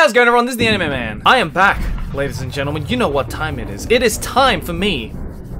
How's it going, everyone? This is the Anime Man. I am back, ladies and gentlemen. You know what time it is. It is time for me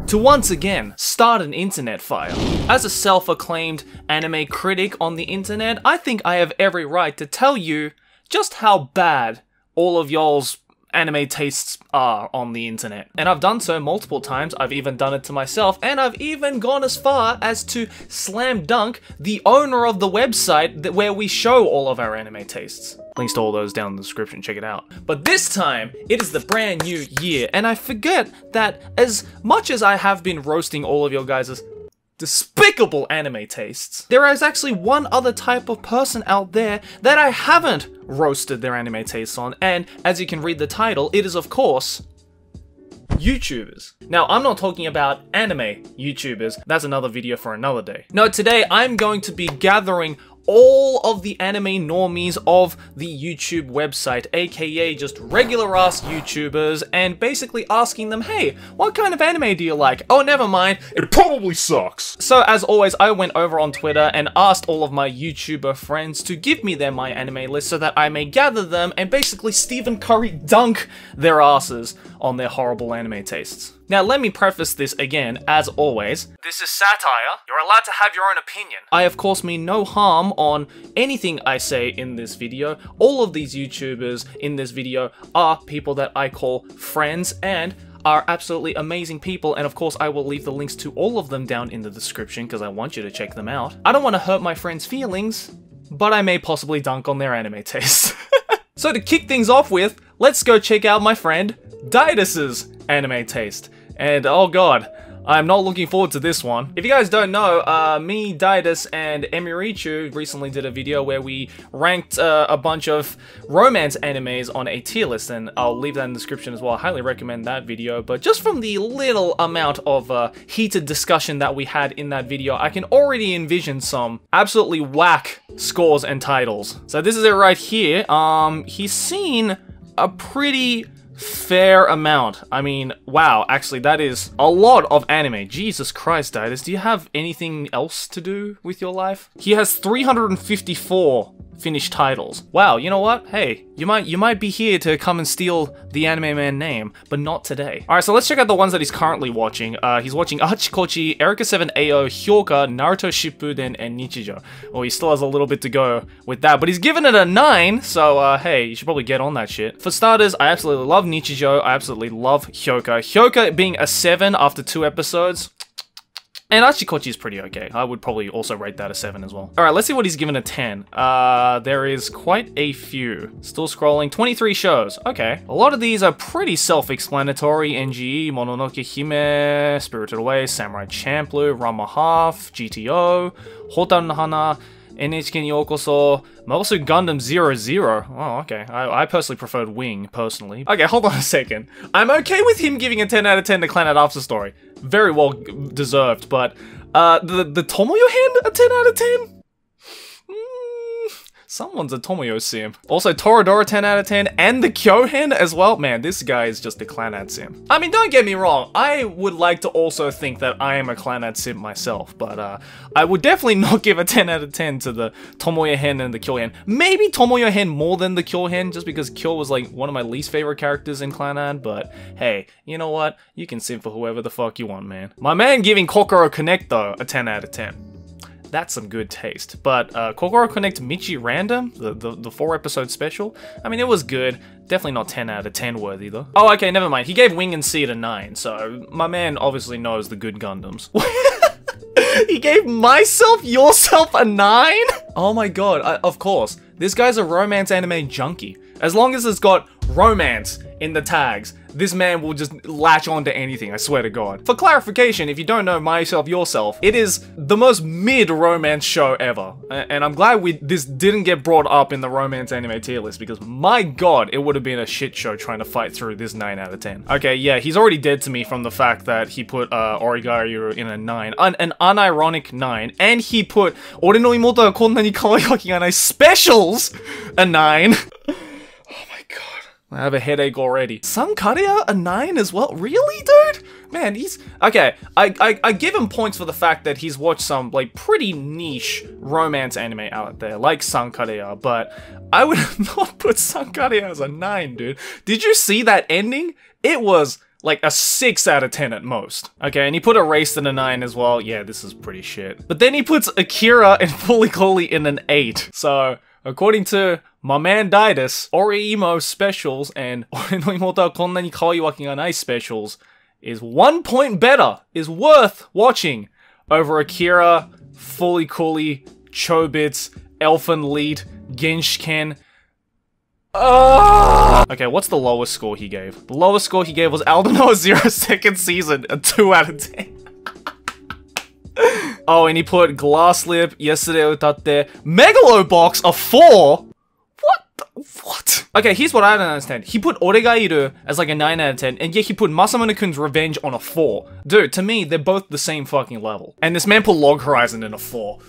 to once again start an internet fire. As a self-acclaimed anime critic on the internet, I think I have every right to tell you just how bad all of y'all's anime tastes are on the internet. And I've done so multiple times. I've even done it to myself, and I've even gone as far as to slam dunk the owner of the website where we show all of our anime tastes. Links to all those down in the description, check it out. But this time, it is the brand new year, and I forget that as much as I have been roasting all of your guys' despicable anime tastes, there is actually one other type of person out there that I haven't roasted their anime tastes on, and as you can read the title, it is of course YouTubers. Now, I'm not talking about anime YouTubers, that's another video for another day. No, today I'm going to be gathering all of the anime normies of the YouTube website, aka just regular ass YouTubers, and basically asking them, hey, what kind of anime do you like? Oh, never mind, it probably sucks. So as always, I went over on Twitter and asked all of my YouTuber friends to give me their My Anime list so that I may gather them and basically Stephen Curry dunk their asses on their horrible anime tastes. Now, let me preface this again, as always. This is satire. You're allowed to have your own opinion. I, of course, mean no harm on anything I say in this video. All of these YouTubers in this video are people that I call friends and are absolutely amazing people, and of course I will leave the links to all of them down in the description because I want you to check them out. I don't want to hurt my friends' feelings, but I may possibly dunk on their anime tastes. So to kick things off with, let's go check out my friend Didus's anime taste. And oh god, I'm not looking forward to this one. If you guys don't know, me, Didus, and Emirichu recently did a video where we ranked a bunch of romance animes on a tier list, and I'll leave that in the description as well. I highly recommend that video, but just from the little amount of heated discussion that we had in that video, I can already envision some absolutely whack scores and titles. So this is it right here. He's seen a pretty fair amount. I mean, wow, actually that is a lot of anime. Jesus Christ, Didus, do you have anything else to do with your life? He has 354 finished titles. Wow, you know what? Hey, you might be here to come and steal the Anime Man name, but not today. Alright, so let's check out the ones that he's currently watching. He's watching Hachikochi, Eureka 7 AO, Hyoka, Naruto Shippuden, and Nichijou. Well, he still has a little bit to go with that, but he's given it a 9, so hey, you should probably get on that shit. For starters, I absolutely love Nichijou, I absolutely love Hyoka. Hyoka being a 7 after 2 episodes, and Hachikochi is pretty okay. I would probably also rate that a 7 as well. Alright, let's see what he's given a 10. There is quite a few. Still scrolling. 23 shows. Okay. A lot of these are pretty self-explanatory. NGE, Mononoke Hime, Spirited Away, Samurai Champloo, Ranma Half, GTO, Hotaru no Hana, NHK ni Yokoso, Mobile Gundam 00. Oh, okay. I personally preferred Wing, personally. Okay, hold on a second. I'm okay with him giving a 10 out of 10 to Clannad After Story. Very well deserved, but the Tomoyo Hen, a 10 out of 10? Someone's a Tomoyo sim. Also, Toradora 10 out of 10, and the Kyohen as well. Man, this guy is just a Clannad sim. I mean, don't get me wrong, I would like to also think that I am a Clannad sim myself, but I would definitely not give a 10 out of 10 to the Tomoyo Hen and the Kyohen. Maybe Tomoyo Hen more than the Kyohen, just because Kyo was like one of my least favorite characters in Clannad, but hey, you know what? You can sim for whoever the fuck you want, man. My man giving Kokoro Connect, though, a 10 out of 10. That's some good taste. But Kokoro Connect Michi Random, the 4-episode special, I mean, it was good. Definitely not 10 out of 10 worthy, though. Oh, okay, never mind. He gave Wing and Seed a 9, so my man obviously knows the good Gundams. He gave Myself, Yourself a 9? Oh my god, of course. This guy's a romance anime junkie. As long as it's got romance in the tags, this man will just latch on to anything, I swear to god. For clarification, if you don't know Myself, Yourself, it is the most mid-romance show ever. And I'm glad this didn't get brought up in the romance anime tier list, because my god, it would have been a shit show trying to fight through this 9 out of 10. Okay, yeah, he's already dead to me from the fact that he put Origairu in a 9. An unironic 9. And he put Ore no imoto wa konna ni kawaii ga nai specials a 9. I have a headache already. Sun Kareya, a 9 as well? Really, dude? man, he's... Okay, I give him points for the fact that he's watched some, like, pretty niche romance anime out there, like Sankareya, but I would not put Sankareya as a 9, dude. Did you see that ending? It was... like a 6 out of 10 at most. Okay, and he put Erased in a 9 as well. Yeah, this is pretty shit. But then he puts Akira and Fully Cooley in an 8. So, according to my man Didus, Oreimo specials and Ore no Imoto wa konna ni kawai wake ga nai specials is 1 point better, is worth watching over Akira, Fully Cooley, Chobits, Elfen Lied, Genshiken. Okay, what's the lowest score he gave? The lowest score he gave was Aldnoah Zero second season, a 2 out of 10. Oh, and he put Glass Lip, Yesterday Utatte, Megalobox, a 4? What? Okay, here's what I don't understand. He put Oregairu as like a 9 out of 10, and yet he put Masamune-kun's Revenge on a 4. Dude, to me, they're both the same fucking level. And this man put Log Horizon in a 4.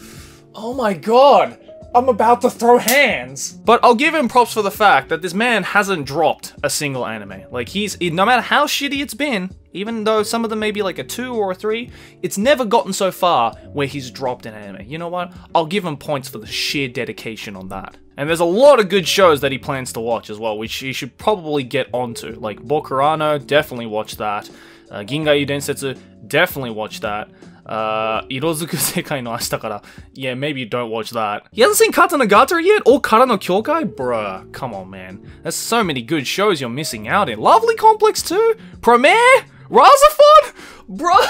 Oh my god! I'm about to throw hands! But I'll give him props for the fact that this man hasn't dropped a single anime. Like, no matter how shitty it's been, even though some of them may be like a 2 or a 3, it's never gotten so far where he's dropped an anime. You know what? I'll give him points for the sheer dedication on that. And there's a lot of good shows that he plans to watch as well, which he should probably get onto. Like Bokurano, definitely watch that. Gingayu Densetsu, definitely watch that. Irozuku Sekai no Ashita Kara. Yeah, maybe you don't watch that. He hasn't seen Katanagatari yet? Or Kara no Kyokai? Bruh, come on, man. There's so many good shows you're missing out in. Lovely Complex 2? Promare? Razafon? Bruh!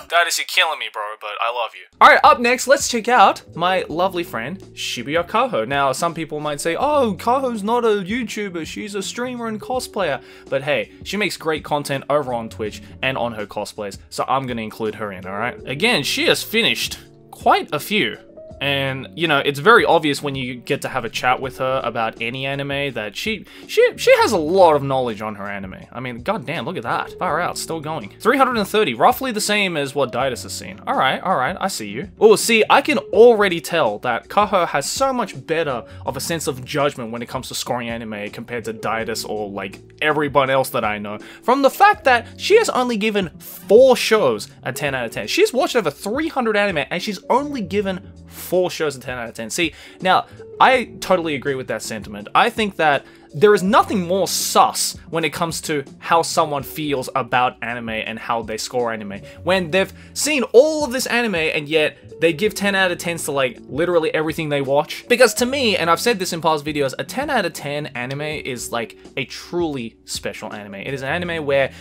Didus, you're killing me, bro, but I love you. Alright, up next, let's check out my lovely friend, Shibuya Kaho. Now, some people might say, oh, Kaho's not a YouTuber, she's a streamer and cosplayer. But hey, she makes great content over on Twitch and on her cosplays, so I'm gonna include her in, alright? Again, she has finished quite a few. And, you know, it's very obvious when you get to have a chat with her about any anime that she has a lot of knowledge on her anime. I mean, goddamn, look at that. Far out, still going. 330, roughly the same as what Didus has seen. Alright, I see you. Oh, see, I can already tell that Kaho has so much better of a sense of judgment when it comes to scoring anime compared to Didus or, like, everyone else that I know. From the fact that she has only given 4 shows a 10 out of 10. She's watched over 300 anime and she's only given 4 shows a 10 out of 10. See, now, I totally agree with that sentiment. I think that there is nothing more sus when it comes to how someone feels about anime and how they score anime. When they've seen all of this anime and yet they give 10 out of 10s to like literally everything they watch. Because to me, and I've said this in past videos, a 10 out of 10 anime is like a truly special anime. It is an anime where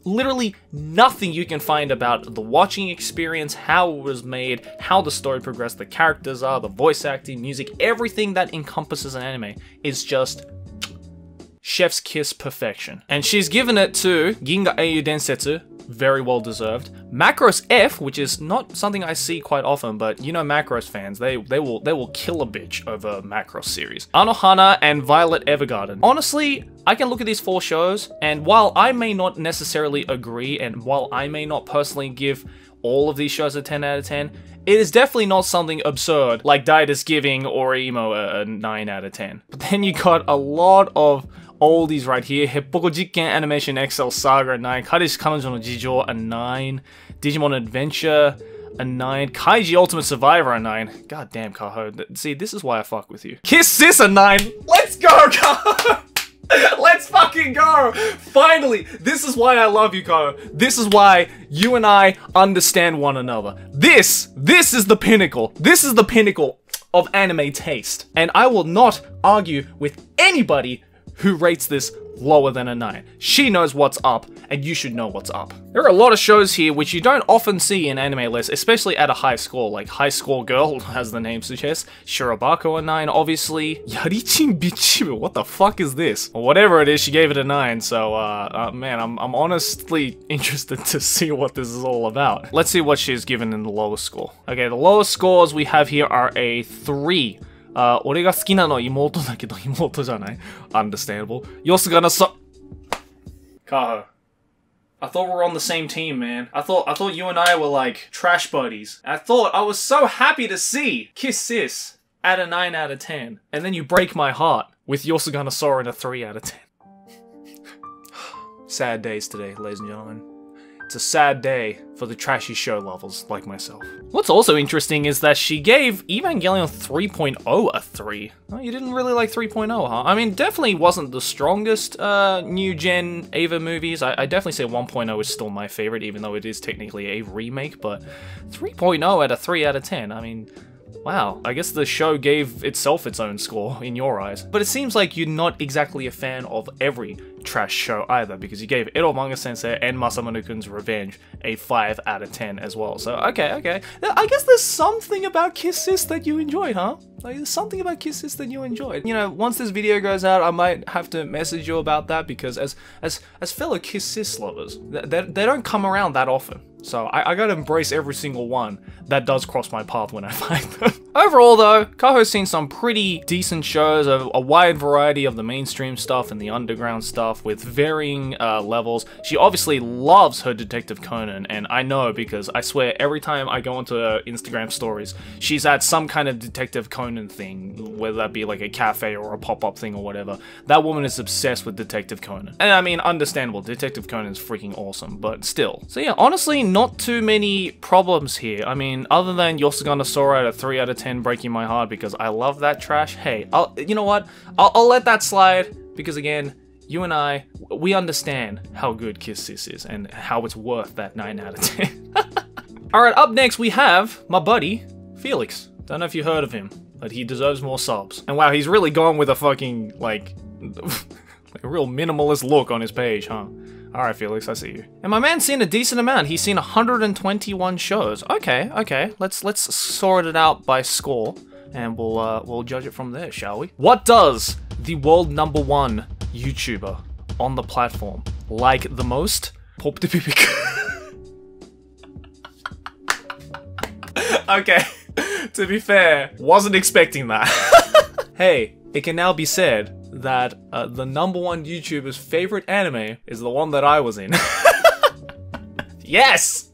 literally nothing you can find about the watching experience, how it was made, how the story progressed, the characters are, the voice acting, music, everything that encompasses an anime is just chef's kiss perfection. And she's given it to Ginga Eiyu Densetsu, very well deserved. Macross F, which is not something I see quite often, but you know Macross fans, they will kill a bitch over Macross series. Anohana and Violet Evergarden. Honestly, I can look at these 4 shows, and while I may not necessarily agree, and while I may not personally give all of these shows a 10 out of 10, it is definitely not something absurd, like Didus giving Oreimo a 9 out of 10. But then you got a lot of oldies right here. Heppoku Jikken Animation XL Saga a 9, Kareshi Kanojo no Jijo a 9, Digimon Adventure a 9, Kaiji Ultimate Survivor a 9. God damn, Kaho. See, this is why I fuck with you. Kiss Sis a 9. Let's go, Kaho! Let's fucking go! Finally! This is why I love you, Kaho. This is why you and I understand one another. This is the pinnacle. This is the pinnacle of anime taste. And I will not argue with anybody who rates this lower than a 9. She knows what's up, and you should know what's up. There are a lot of shows here which you don't often see in anime lists, especially at a high score, like High Score Girl, as the name suggests, Shirobako a 9, obviously, Yarichin Bichibu, what the fuck is this? Or whatever it is, she gave it a 9, so, man, I'm honestly interested to see what this is all about. Let's see what she's given in the lowest score. Okay, the lowest scores we have here are a 3. 俺が好きなの妹だけど妹じゃない Understandable. Yosugana Kaho. I thought we were on the same team, man. I thought you and I were like trash buddies. I was so happy to see Kiss Sis at a 9 out of 10. And then you break my heart with Yosugana Sora in a 3 out of 10. Sad days today, ladies and gentlemen. It's a sad day for the trashy show lovers like myself. What's also interesting is that she gave Evangelion 3.0 a 3. Oh, you didn't really like 3.0, huh? I mean, definitely wasn't the strongest new gen Eva movies. I definitely say 1.0 is still my favorite, even though it is technically a remake, but 3.0 at a 3 out of 10. I mean, wow, I guess the show gave itself its own score in your eyes. But it seems like you're not exactly a fan of every trash show either, because you gave Ero Manga Sensei and Masamune-kun's Revenge a 5 out of 10 as well. So, okay. I guess there's something about Kiss Sis that you enjoyed, huh? Like, there's something about Kiss Sis that you enjoyed. You know, once this video goes out, I might have to message you about that, because as fellow Kiss Sis lovers, they don't come around that often. So I gotta embrace every single one that does cross my path when I find them. Overall though, Kaho's seen some pretty decent shows, a wide variety of the mainstream stuff and the underground stuff with varying levels. She obviously loves her Detective Conan, and I know because I swear every time I go onto her Instagram stories, she's at some kind of Detective Conan thing, whether that be like a cafe or a pop-up thing or whatever. That woman is obsessed with Detective Conan. And I mean, understandable, Detective Conan is freaking awesome, but still. So yeah, honestly, not too many problems here. I mean, other than Yosugana Sora at a 3 out of 10 breaking my heart because I love that trash. Hey, you know what? I'll let that slide because again, you and I, we understand how good Kiss Sis is and how it's worth that 9 out of 10. Alright, up next we have my buddy, Felix. Don't know if you heard of him, but he deserves more subs. And wow, he's really gone with a fucking, like a real minimalist look on his page, huh? Alright, Felix, I see you. And my man's seen a decent amount. He's seen 121 shows. Okay. Let's sort it out by score, and we'll judge it from there, shall we? What does the world #1 YouTuber on the platform like the most? Pop de Pipik. Okay, to be fair, wasn't expecting that. Hey, it can now be said that the #1 YouTuber's favorite anime is the one that I was in. Yes!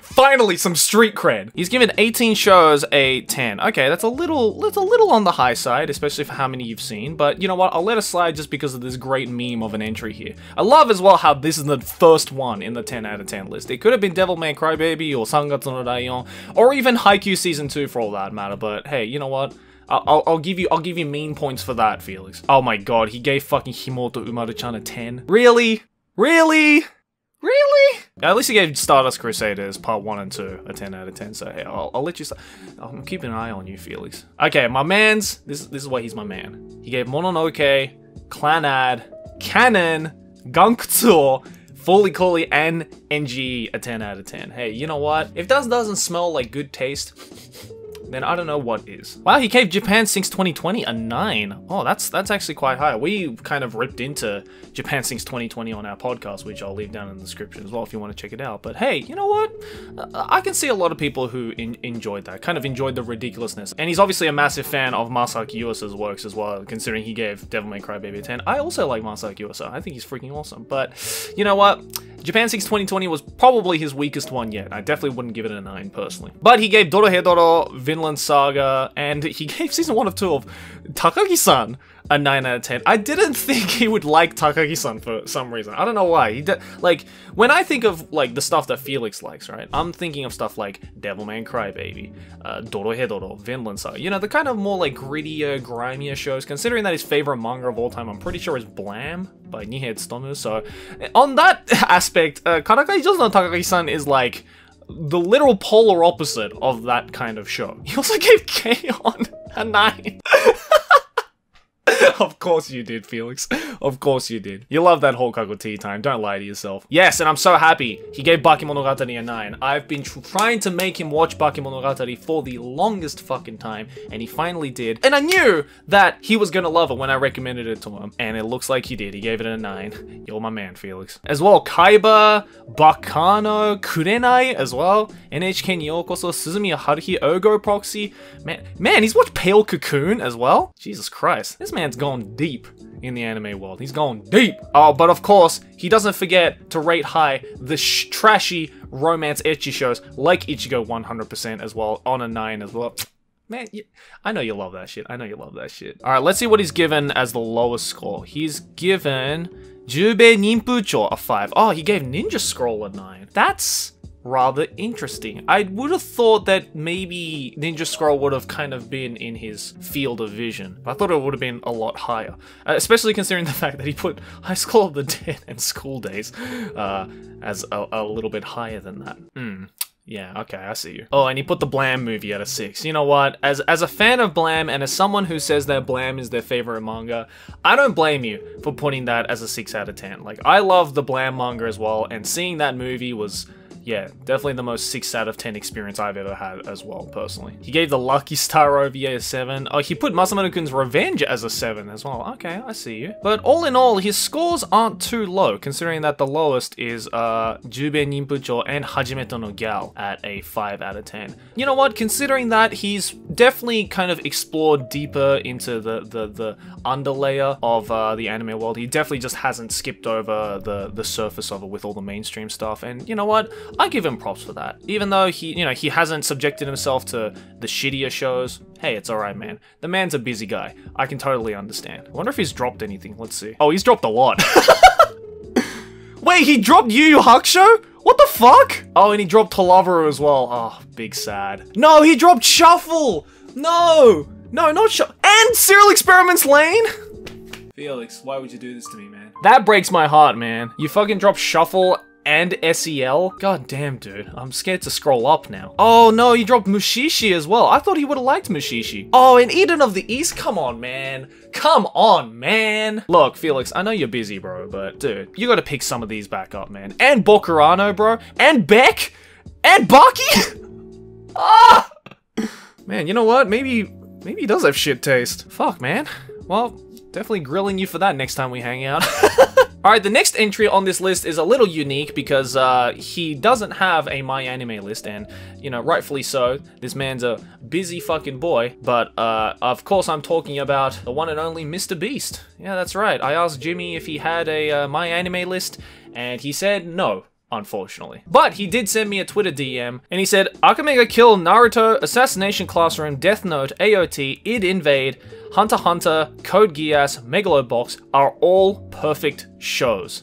Finally, some street cred. He's given 18 shows a 10. Okay, that's a little on the high side, especially for how many you've seen. But you know what? I'll let it slide just because of this great meme of an entry here. I love as well how this is the first one in the 10 out of 10 list. It could have been Devilman Crybaby or Sangatsu no Raion or even Haikyuu Season 2 for all that matter. But hey, you know what? I'll give you mean points for that, Felix. Oh my god, he gave fucking Himoto Umaru-chan a 10. Really? Really? Really? At least he gave Stardust Crusaders Part 1 and 2 a 10 out of 10, so hey, I'll let you I'm keeping an eye on you, Felix. Okay, my man's, this is why he's my man. He gave Mononoke, Clannad, Canon, Gankutsuo, Fully Coolly, and NGE a 10 out of 10. Hey, you know what? If that doesn't smell like good taste, then I don't know what is. Wow, he gave Japan Sinks 2020 a 9. Oh, that's actually quite high. We kind of ripped into Japan Sinks 2020 on our podcast, which I'll leave down in the description as well if you want to check it out. But hey, you know what? I can see a lot of people who enjoyed that, kind of enjoyed the ridiculousness. And he's obviously a massive fan of Masaaki Yuasa's works as well, considering he gave Devilman Crybaby a 10. I also like Masaaki Yuasa. I think he's freaking awesome. But you know what? Japan Sinks 2020 was probably his weakest one yet. I definitely wouldn't give it a 9 personally. But he gave Dorohedoro, Vinland Saga, and he gave Season 1 of 2 of Takagi-san a 9 out of 10. I didn't think he would like Takagi-san for some reason. I don't know why. Like, when I think of, like, the stuff that Felix likes, right? I'm thinking of stuff like Devilman Crybaby, Dorohedoro, Vinland Saga. You know, the kind of more, like, grittier, grimier shows. Considering that his favorite manga of all time, I'm pretty sure is Blam by Nihei Tsutomu. So, on that aspect, Kanakai Jozo Takagi-san is, like, the literal polar opposite of that kind of show. He also gave K-On! A 9. Of course you did, Felix. Of course you did. You love that Hokaku tea time. Don't lie to yourself. Yes, and I'm so happy he gave Bakemonogatari a 9. I've been trying to make him watch Bakemonogatari for the longest fucking time, and he finally did. And I knew that he was gonna love it when I recommended it to him, and it looks like he did. He gave it a 9. You're my man, Felix. As well, Kaiba, Bakano, Kurenai as well. NHK ni Yokoso, Suzumiya Haruhi, Ergo Proxy. Man, he's watched Pale Cocoon as well. Jesus Christ. This man's gone deep in the anime world. He's gone deep. Oh, but of course, he doesn't forget to rate high the trashy romance ecchi shows like Ichigo 100% as well, on a 9 as well. Man, I know you love that shit. I know you love that shit. Alright, let's see what he's given as the lowest score. He's given Jubei Ninpucho a 5. Oh, he gave Ninja Scroll a 9. That's rather interesting. I would have thought that maybe Ninja Scroll would have kind of been in his field of vision. I thought it would have been a lot higher, especially considering the fact that he put High School of the Dead and School Days as a little bit higher than that. Yeah, okay, I see you. Oh, and he put the Blam movie at a 6. You know what? As a fan of Blam and as someone who says that Blam is their favorite manga, I don't blame you for putting that as a 6 out of 10. Like, I love the Blam manga as well, and seeing that movie was, yeah, definitely the most 6 out of 10 experience I've ever had as well, personally. He gave the Lucky Star OVA a 7. Oh, he put Masamune-kun's Revenge as a 7 as well. Okay, I see you. But all in all, his scores aren't too low, considering that the lowest is Jubei Ninpucho and Hajimeto no Gal at a 5 out of 10. You know what? Considering that he's definitely kind of explored deeper into the underlayer of the anime world, he definitely just hasn't skipped over the surface of it with all the mainstream stuff. And you know what? I give him props for that. Even though he hasn't subjected himself to the shittier shows, hey, it's alright, man. The man's a busy guy. I can totally understand. I wonder if he's dropped anything. Let's see. Oh, he's dropped a lot. Wait, he dropped Yu Yu Hakusho? What the fuck? Oh, and he dropped Tolaveru as well. Oh, big sad. No, he dropped Shuffle! No! No, not Shuffle. And Serial Experiments Lane? Felix, why would you do this to me, man? That breaks my heart, man. You fucking dropped Shuffle and SEL? God damn, dude. I'm scared to scroll up now. Oh no, you dropped Mushishi as well. I thought he would have liked Mushishi. Oh, and Eden of the East? Come on, man. Come on, man. Look, Felix, I know you're busy, bro, but dude, you gotta pick some of these back up, man. And Bokurano, bro. And Beck. And Baki. Ah! Man, you know what? Maybe he does have shit taste. Fuck, man. Well, definitely grilling you for that next time we hang out. Alright, the next entry on this list is a little unique because he doesn't have a My Anime list, and, you know, rightfully so. This man's a busy fucking boy, but of course I'm talking about the one and only Mr. Beast. Yeah, that's right. I asked Jimmy if he had a My Anime list, and he said no, unfortunately. But he did send me a Twitter DM, and he said, Akame ga Kill, Naruto, Assassination Classroom, Death Note, AOT, Id Invade, Hunter x Hunter, Code Geass, Megalobox are all perfect shows.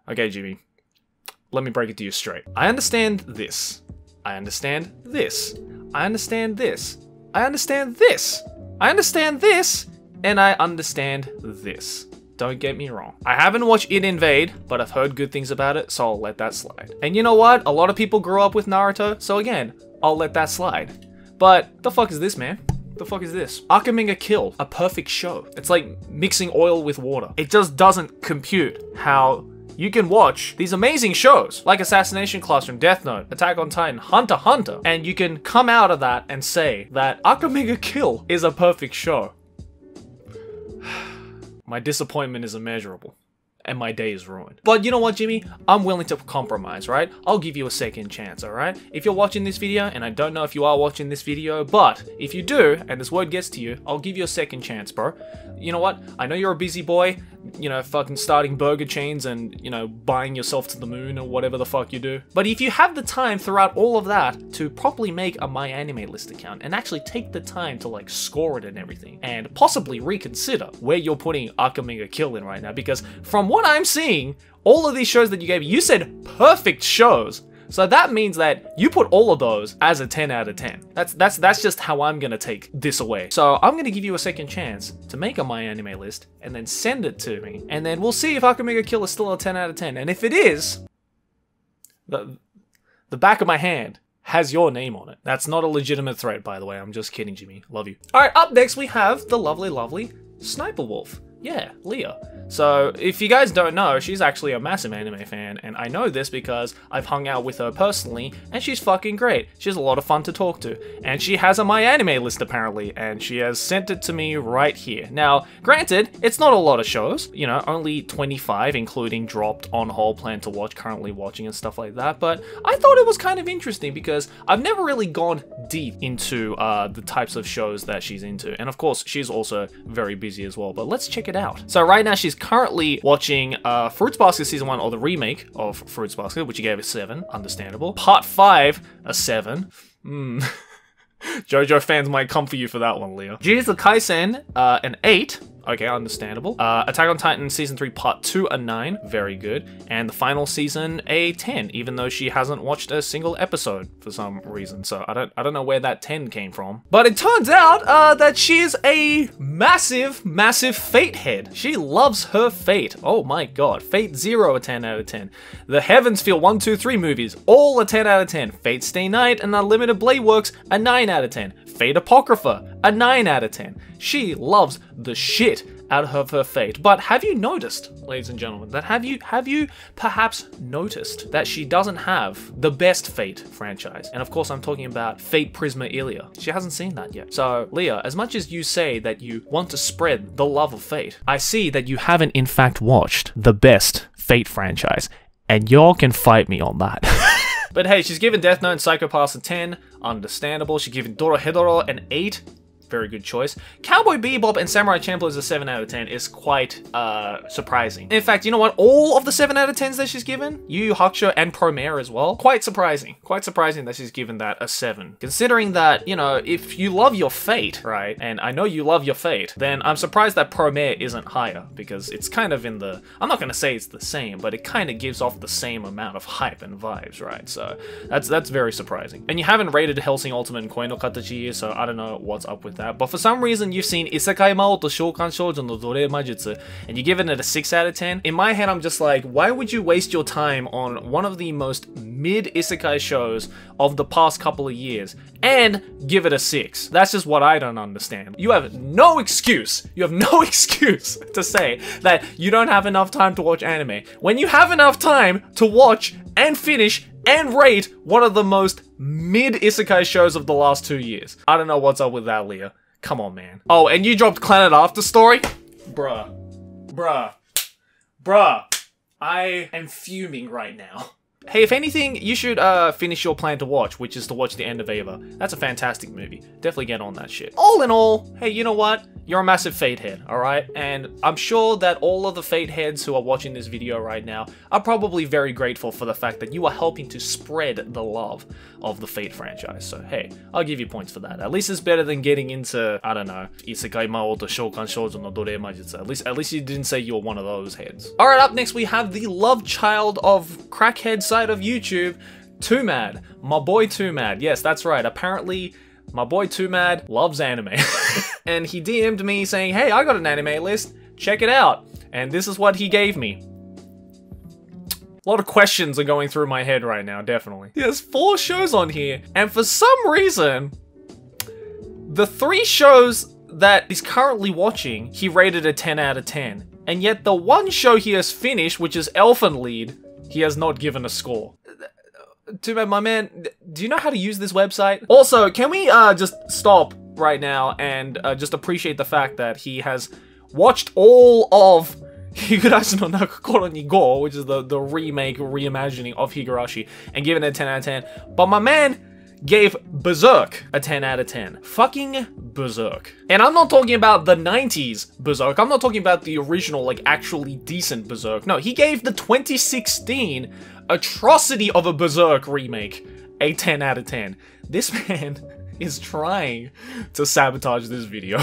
Okay, Jimmy, let me break it to you straight. I understand this. I understand this. I understand this. I understand this. I understand this. And I understand this. Don't get me wrong. I haven't watched Id Invade, but I've heard good things about it, so I'll let that slide. And you know what? A lot of people grew up with Naruto, so again, I'll let that slide. But the fuck is this, man? The fuck is this? Akame ga Kill, a perfect show. It's like mixing oil with water. It just doesn't compute how you can watch these amazing shows like Assassination Classroom, Death Note, Attack on Titan, Hunter x Hunter, and you can come out of that and say that Akame ga Kill is a perfect show. My disappointment is immeasurable. And my day is ruined. But you know what, Jimmy? I'm willing to compromise, right? I'll give you a second chance, alright? If you're watching this video, and I don't know if you are watching this video, but if you do, and this word gets to you, I'll give you a second chance, bro. You know what? I know you're a busy boy, you know, fucking starting burger chains and, you know, buying yourself to the moon or whatever the fuck you do. But if you have the time throughout all of that to properly make a My Anime List account and actually take the time to, like, score it and everything, and possibly reconsider where you're putting Akame ga Kill in right now, because from what I'm seeing, all of these shows that you gave, you said perfect shows. So that means that you put all of those as a 10 out of 10. That's just how I'm gonna take this away. So I'm gonna give you a second chance to make a My Anime List and then send it to me. And then we'll see if Akame ga Kill is still a 10 out of 10. And if it is, the back of my hand has your name on it. That's not a legitimate threat, by the way. I'm just kidding, Jimmy. Love you. Alright, up next we have the lovely Sniper Wolf. Yeah, Leah. So, if you guys don't know, she's actually a massive anime fan, and I know this because I've hung out with her personally, and she's fucking great. She's a lot of fun to talk to, and she has a My Anime List apparently, and she has sent it to me right here. Now, granted, it's not a lot of shows, you know, only 25, including dropped, on hold, plan to watch, currently watching, and stuff like that, but I thought it was kind of interesting because I've never really gone deep into the types of shows that she's into, and of course, she's also very busy as well, but let's check it out. So right now, she's currently watching Fruits Basket Season 1, or the remake of Fruits Basket, which you gave a 7, understandable. Part 5, a 7. JoJo fans might come for you for that one, Leo. Jujutsu Kaisen, an 8, Okay, understandable. Attack on Titan Season 3 Part 2, a 9. Very good. And the final season, a 10, even though she hasn't watched a single episode for some reason. So I don't know where that 10 came from. But it turns out that she is a massive, massive Fate head. She loves her Fate. Oh my god. Fate Zero, a 10 out of 10. The Heavens Feel 1, 2, 3 movies, all a 10 out of 10. Fate Stay Night and Unlimited Blade Works, a 9 out of 10. Fate Apocrypha, a 9 out of 10. She loves the shit out of her Fate. But have you noticed, ladies and gentlemen, that have you perhaps noticed that she doesn't have the best Fate franchise? And of course I'm talking about Fate Prisma Ilia. She hasn't seen that yet. So Leah, as much as you say that you want to spread the love of Fate, I see that you haven't in fact watched the best Fate franchise. And y'all can fight me on that. But hey, she's given Death Note and Psycho Pass a 10. Understandable. She's given Dorohedoro an 8. Very good choice. Cowboy Bebop and Samurai Champloo is a 7 out of 10 is quite surprising. In fact, you know what? All of the 7 out of 10s that she's given, Yu Yu Hakusho and Promare as well, quite surprising. Quite surprising that she's given that a 7. Considering that, you know, if you love your Fate, right, and I know you love your Fate, then I'm surprised that Promare isn't higher, because it's kind of in the, I'm not going to say it's the same, but it kind of gives off the same amount of hype and vibes, right? So that's very surprising. And you haven't rated Hellsing Ultimate and Koi no Katachi, so I don't know what's up with that. But for some reason, you've seen Isekai Mao to Shoukan Shoujo no Dore Majutsu, and you're giving it a 6 out of 10. In my head, I'm just like, why would you waste your time on one of the most mid-isekai shows of the past couple of years and give it a 6? That's just what I don't understand. You have no excuse. You have no excuse to say that you don't have enough time to watch anime when you have enough time to watch and finish and rate one of the most mid-isekai shows of the last 2 years. I don't know what's up with that, Leah. Come on, man. Oh, and you dropped Planet After Story? Bruh. I am fuming right now. Hey, if anything, you should finish your plan to watch, which is to watch The End of Eva. That's a fantastic movie. Definitely get on that shit. All in all, hey, you know what? You're a massive Fate head, alright? And I'm sure that all of the Fate heads who are watching this video right now are probably very grateful for the fact that you are helping to spread the love of the Fate franchise. So, hey, I'll give you points for that. At least it's better than getting into, I don't know, Isekai Mao to Shoukan Shoujo no Dore Majutsu. At least you didn't say you were one of those heads. Alright, up next we have the love child of crackhead side of YouTube, Too Mad. My boy Too Mad. Yes, that's right. Apparently, my boy Too Mad loves anime. And he DM'd me saying, hey, I got an anime list. Check it out. And this is what he gave me. A lot of questions are going through my head right now, definitely. There's 4 shows on here. And for some reason, the 3 shows that he's currently watching, he rated a 10 out of 10. And yet the one show he has finished, which is Elfen Lied, he has not given a score. Too bad, my man. Do you know how to use this website? Also, can we just stop right now and just appreciate the fact that he has watched all of Higurashi no Nakokoro ni Go, which is the reimagining of Higurashi, and given it a 10 out of 10. But my man gave Berserk a 10 out of 10. Fucking Berserk. And I'm not talking about the 90s Berserk. I'm not talking about the original, like, actually decent Berserk. No, he gave the 2016 atrocity of a Berserk remake a 10 out of 10. This man is trying to sabotage this video.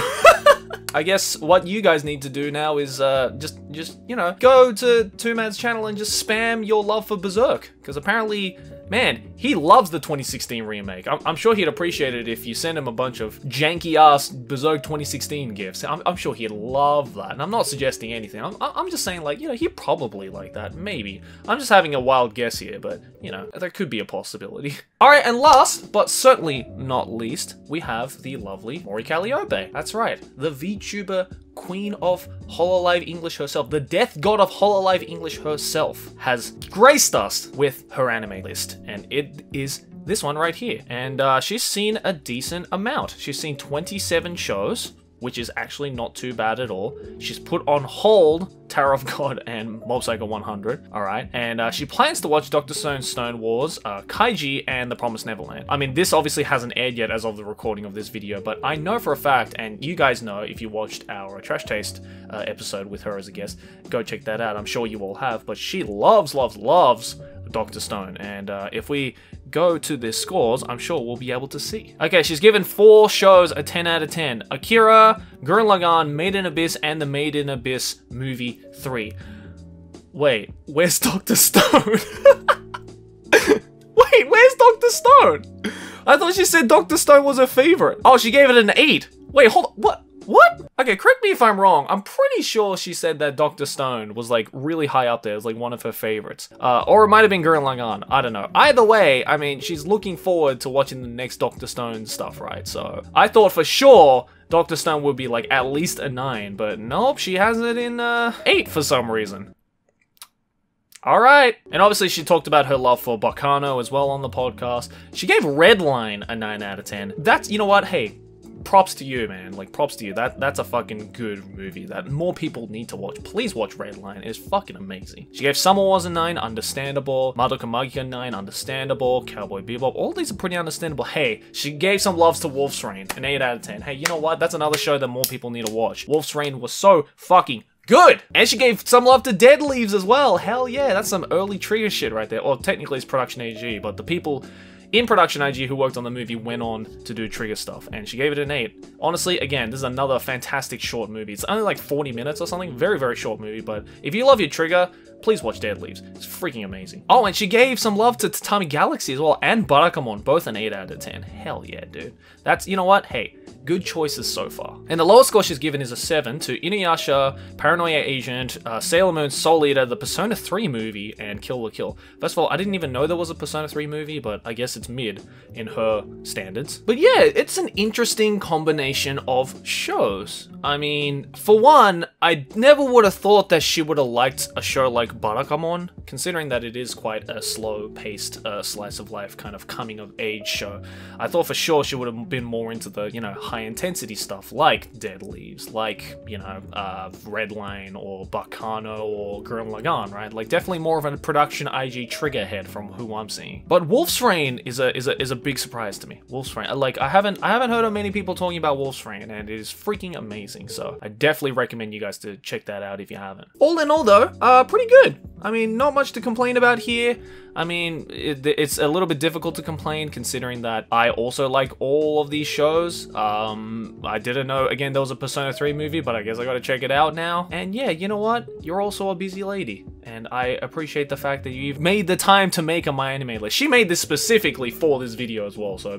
I guess what you guys need to do now is just you know, go to Too Mad's channel and just spam your love for Berserk, because apparently, man, he loves the 2016 remake. I'm sure he'd appreciate it if you send him a bunch of janky-ass Berserk 2016 gifts. I'm sure he'd love that, and I'm not suggesting anything. I'm just saying, like, you know, he'd probably like that, maybe. I'm just having a wild guess here, but, you know, that could be a possibility. Alright, and last, but certainly not least, we have the lovely Mori Calliope. That's right, the VTuber queen of Hololive English herself, the death god of Hololive English herself, has graced us with her anime list, and it is this one right here. And she's seen a decent amount. She's seen 27 shows, which is actually not too bad at all. She's put on hold Tower of God and Mob Psycho 100, alright? And she plans to watch Dr. Stone's Stone Wars, Kaiji, and The Promised Neverland. I mean, this obviously hasn't aired yet as of the recording of this video, but I know for a fact, and you guys know if you watched our Trash Taste episode with her as a guest, go check that out. I'm sure you all have, but she loves Dr. Stone, and if we go to the scores, I'm sure we'll be able to see. Okay, she's given 4 shows a 10 out of 10. Akira, Gurren Lagann, Made in Abyss, and the Made in Abyss movie 3. Wait, where's Dr. Stone? Wait, where's Dr. Stone? I thought she said Dr. Stone was her favorite. Oh, she gave it an 8. Wait, hold on, what? What? Okay, correct me if I'm wrong. I'm pretty sure she said that Dr. Stone was like really high up there as like one of her favorites. Or it might have been Gurren Lagann. I don't know. Either way, I mean, she's looking forward to watching the next Dr. Stone stuff, right? So I thought for sure Dr. Stone would be like at least a 9, but nope, she has it in 8 for some reason. Alright. And obviously she talked about her love for Baccano as well on the podcast. She gave Redline a 9 out of 10. That's, you know what, hey, props to you, man. Like, props to you. That's a fucking good movie that more people need to watch. Please watch Redline. It's fucking amazing. She gave Summer Wars a 9, understandable. Madoka Magica 9, understandable. Cowboy Bebop, all these are pretty understandable. Hey, she gave some loves to Wolf's Rain, an 8 out of 10. Hey, you know what? That's another show that more people need to watch. Wolf's Rain was so fucking good! And she gave some love to Dead Leaves as well. Hell yeah, that's some early Trigger shit right there. Or technically it's Production AG, but the people in Production AG who worked on the movie went on to do Trigger stuff, and she gave it an 8. Honestly, again, this is another fantastic short movie. It's only like 40 minutes or something. Very, very short movie, but if you love your Trigger, please watch Dead Leaves. It's freaking amazing. Oh, and she gave some love to Tatami Galaxy as well, and Barakamon, both an 8 out of 10. Hell yeah, dude. That's, you know what? Hey, good choices so far. And the lowest score she's given is a 7 to Inuyasha, Paranoia Agent, Sailor Moon, Soul Eater, the Persona 3 movie, and Kill la Kill. First of all, I didn't even know there was a Persona 3 movie, but I guess it's mid in her standards. But yeah, it's an interesting combination of shows. I mean, for one, I never would have thought that she would have liked a show like Barakamon, considering that it is quite a slow-paced slice of life kind of coming-of-age show. I thought for sure she would have been more into the, you know, high-intensity stuff like Dead Leaves, like, you know, Redline or Baccano or Gurren Lagann, right? Like, definitely more of a Production IG Trigger head from who I'm seeing. But Wolf's Rain is a big surprise to me. Wolf's Rain, like, I haven't heard of many people talking about Wolf's Rain, and it is freaking amazing. So I definitely recommend you guys to check that out if you haven't. All in all, though, pretty good. I mean, not much to complain about here. I mean, it's a little bit difficult to complain considering that I also like all of these shows. I didn't know, again, there was a Persona 3 movie, but I guess I gotta check it out now. And yeah, you know what? You're also a busy lady. And I appreciate the fact that you've made the time to make a My Anime List. She made this specifically for this video as well, so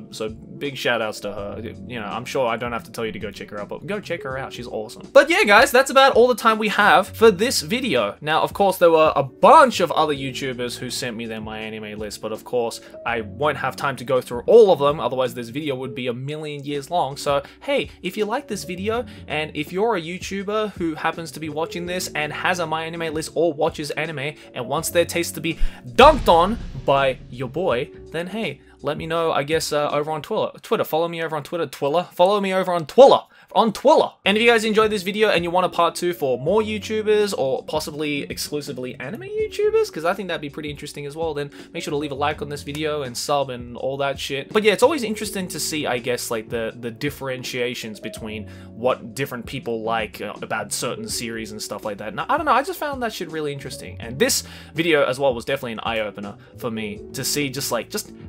big shout outs to her. You know, I'm sure I don't have to tell you to go check her out, but go check her out, she's awesome. But yeah, guys, that's about all the time we have for this video. Now, of course, there were a bunch of other YouTubers who sent me their My Anime List, but of course, I won't have time to go through all of them, otherwise this video would be a million years long. So, hey, if you like this video, and if you're a YouTuber who happens to be watching this and has a My Anime List or watches anime and wants their taste to be dunked on by your boy, then hey, let me know, I guess, over on Twitter. Follow me over on Twitter. Follow me over on Twitter. And if you guys enjoyed this video and you want a part 2 for more YouTubers or possibly exclusively anime YouTubers, because I think that'd be pretty interesting as well, then make sure to leave a like on this video and sub and all that shit. But yeah, it's always interesting to see, I guess, like the differentiations between what different people like about certain series and stuff like that. And I don't know, I just found that shit really interesting. And this video as well was definitely an eye-opener for me to see just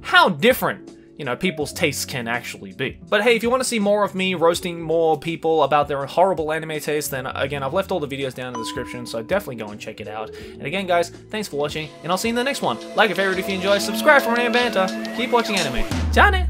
how different, you know, people's tastes can actually be. But hey, if you want to see more of me roasting more people about their horrible anime taste, then again, I've left all the videos down in the description, so definitely go and check it out. And again, guys, thanks for watching, and I'll see you in the next one. Like and favorite if you enjoy, subscribe for more banter, keep watching anime. Ciao ne!